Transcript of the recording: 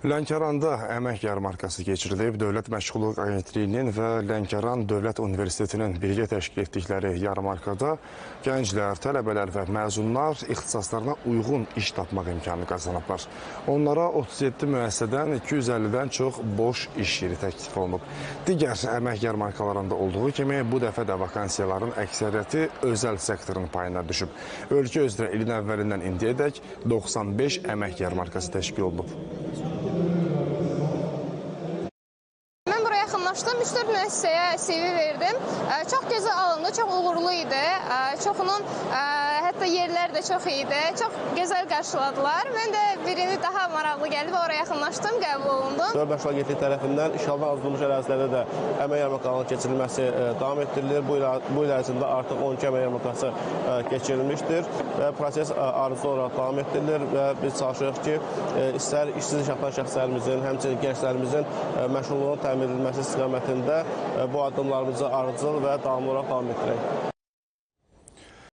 Lənkəranda əmək yarmarkası keçirilib. Dövlət Məşğulluq Agentliyinin və Lənkəran Dövlət Universitetinin birgə təşkil etdikləri yarmarkada gənclər, tələbələr və məzunlar ixtisaslarına uyğun iş tapmaq imkanı qazanıblar. Onlara 37 müəssisədən 250-dən çox boş iş yeri təklif olunub. Digər əmək yarmarkalarında olduğu kimi bu dəfə də vakansiyaların əksəriyyəti özəl sektorun payına düşüb. Ölkə üzrə ilin əvvəlindən indiyədək 95 əmək yarmarkası təşkil olunub. Yaxınlaşdım, 3-4 müəssisəyə CV verdim. Çox gözəl alındı, çox uğurlu idi. Çoxunun hətta yerləri də çox idi. Çox gözəl qarşıladılar. Mən də birini daha maraqlı gəldi və oraya yaxınlaşdım, qəbul olundum. Dövlət Məşğulluq Agentliyi tərəfindən işğaldan azaldılmış ərazilərdə də əmək yarmarkalarının keçirilməsi davam etdirilir. Bu il ərzində artıq 12 əmək yarmarkası keçirilmişdir və proses ardıcıl olaraq davam etdirilir və biz çalışırıq ki, istər işsiz yaşayan şəxslərimizin, həmçinin gənclərimizin məşğulluğunun təmin edilməsi istiqamətində bu addımlarımızı ardıcıl və davamlı olaraq davam etdirək.